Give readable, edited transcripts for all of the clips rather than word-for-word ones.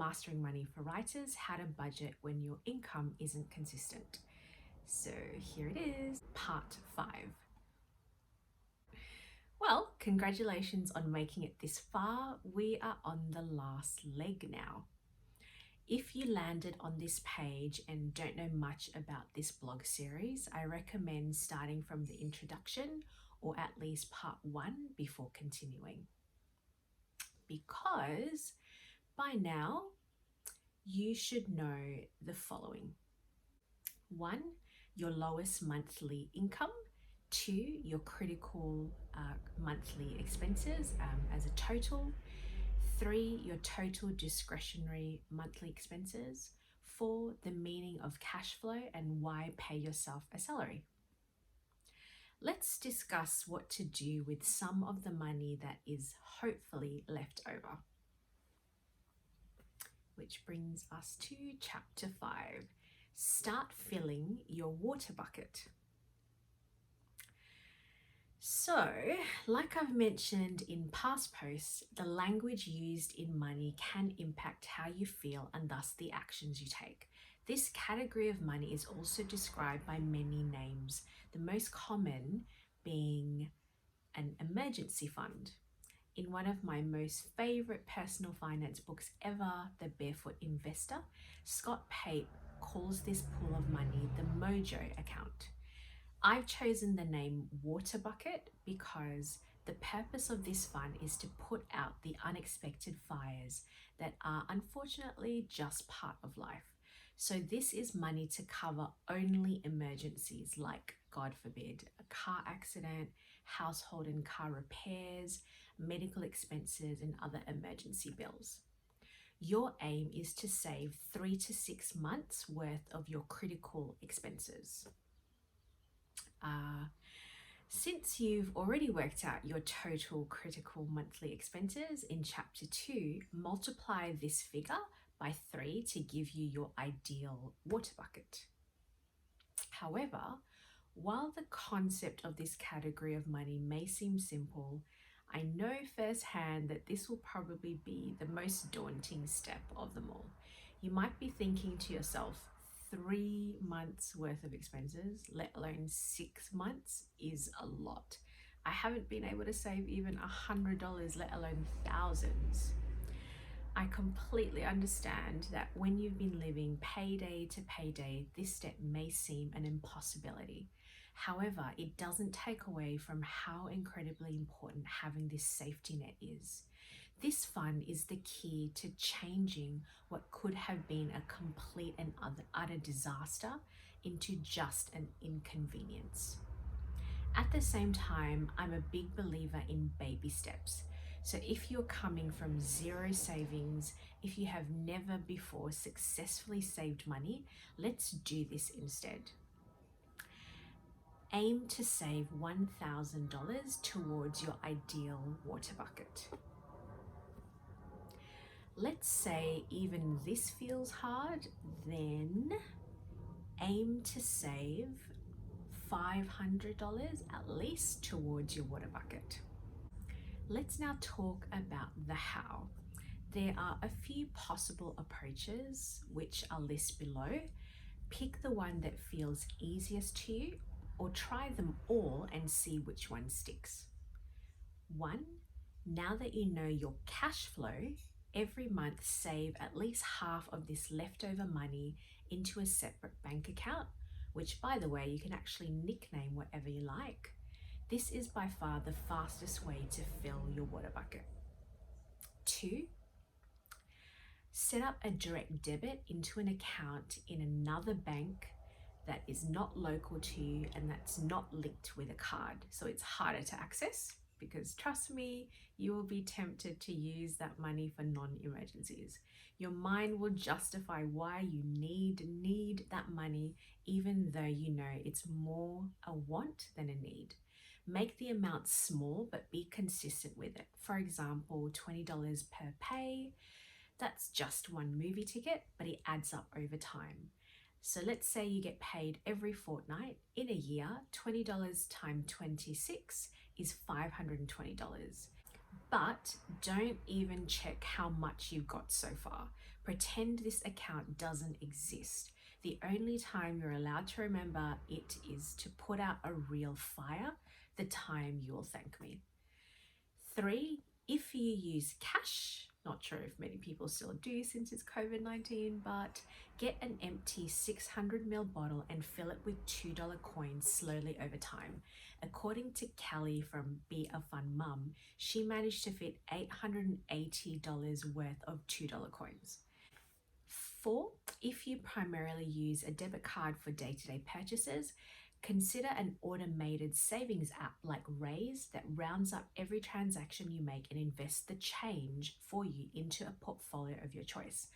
Mastering Money for Writers: How to Budget When Your Income Isn't Consistent. So here it is, part 5. Well, congratulations on making it this far. We are on the last leg now. If you landed on this page and don't know much about this blog series, I recommend starting from the introduction or at least part 1 before continuing. Because by now, you should know the following. 1, your lowest monthly income. 2, your critical monthly expenses as a total. 3, your total discretionary monthly expenses. 4, the meaning of cash flow and why pay yourself a salary. Let's discuss what to do with some of the money that is hopefully left over. Which brings us to chapter 5. Start filling your water bucket. So, like I've mentioned in past posts, the language used in money can impact how you feel and thus the actions you take. This category of money is also described by many names, the most common being an emergency fund. In one of my most favorite personal finance books ever, The Barefoot Investor, Scott Pape calls this pool of money the Mojo account. I've chosen the name Water Bucket because the purpose of this fund is to put out the unexpected fires that are unfortunately just part of life. So this is money to cover only emergencies like, God forbid, a car accident, household and car repairs, medical expenses, and other emergency bills. Your aim is to save 3 to 6 months worth of your critical expenses. Since you've already worked out your total critical monthly expenses in chapter 2, multiply this figure by 3 to give you your ideal water bucket. However, while the concept of this category of money may seem simple, I know firsthand that this will probably be the most daunting step of them all. You might be thinking to yourself, 3 months worth of expenses, let alone 6 months, is a lot. I haven't been able to save even $100, let alone thousands. I completely understand that when you've been living payday to payday, this step may seem an impossibility. However, it doesn't take away from how incredibly important having this safety net is. This fund is the key to changing what could have been a complete and utter disaster into just an inconvenience. At the same time, I'm a big believer in baby steps. So if you're coming from zero savings, if you have never before successfully saved money, let's do this instead. Aim to save $1,000 towards your ideal water bucket. Let's say even this feels hard, then aim to save $500 at least towards your water bucket. Let's now talk about the how. There are a few possible approaches which are listed below. Pick the one that feels easiest to you or try them all and see which one sticks. 1. Now that you know your cash flow, every month save at least half of this leftover money into a separate bank account, which, by the way, you can actually nickname whatever you like. This is by far the fastest way to fill your water bucket. 2. Set up a direct debit into an account in another bank that is not local to you and that's not linked with a card, so it's harder to access, because trust me, you will be tempted to use that money for non-emergencies. Your mind will justify why you need that money, even though you know it's more a want than a need. Make the amount small, but be consistent with it. For example, $20 per pay. That's just one movie ticket, but it adds up over time. So let's say you get paid every fortnight. In a year, $20 times 26 is $520. But don't even check how much you've got so far. Pretend this account doesn't exist. The only time you're allowed to remember it is to put out a real fire, the time you will thank me. 3, if you use cash, not sure if many people still do since it's COVID-19, but get an empty 600ml bottle and fill it with $2 coins slowly over time. According to Kelly from Be a Fun Mum, she managed to fit $880 worth of $2 coins. 4, if you primarily use a debit card for day-to-day purchases, consider an automated savings app like Raise that rounds up every transaction you make and invests the change for you into a portfolio of your choice.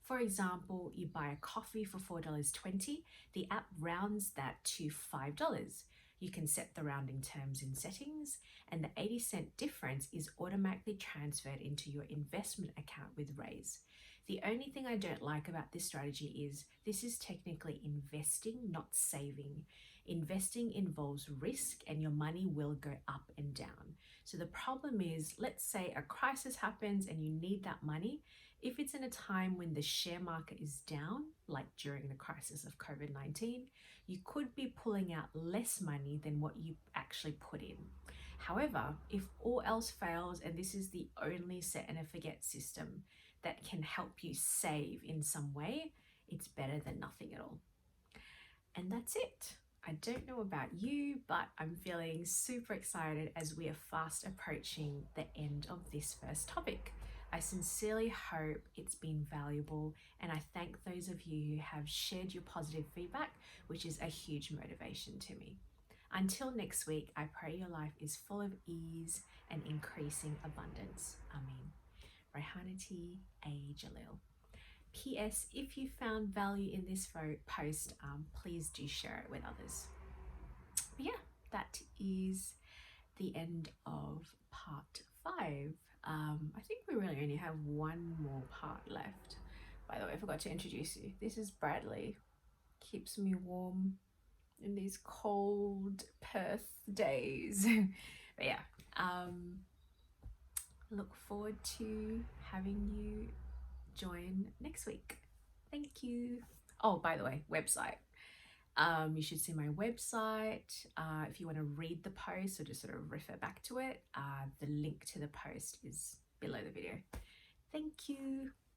For example, you buy a coffee for $4.20, the app rounds that to $5. You can set the rounding terms in settings, and the 80-cent difference is automatically transferred into your investment account with Raise. The only thing I don't like about this strategy is this is technically investing, not saving. Investing involves risk and your money will go up and down. So the problem is, let's say a crisis happens and you need that money. If it's in a time when the share market is down, like during the crisis of COVID-19, you could be pulling out less money than what you actually put in. However, if all else fails and this is the only set and forget system that can help you save in some way, it's better than nothing at all. And that's it. I don't know about you, but I'm feeling super excited as we are fast approaching the end of this first topic. I sincerely hope it's been valuable, and I thank those of you who have shared your positive feedback, which is a huge motivation to me. Until next week, I pray your life is full of ease and increasing abundance. Amen. Raihanati A. Jalil. P.S. If you found value in this post, please do share it with others. But yeah, that is the end of part 5. I think we really only have one more part left. By the way, I forgot to introduce you. This is Bradley. Keeps me warm in these cold Perth days. But yeah, look forward to having you join next week. Thank you. Oh, by the way, website. You should see my website. If you want to read the post or just sort of refer back to it, the link to the post is below the video. Thank you.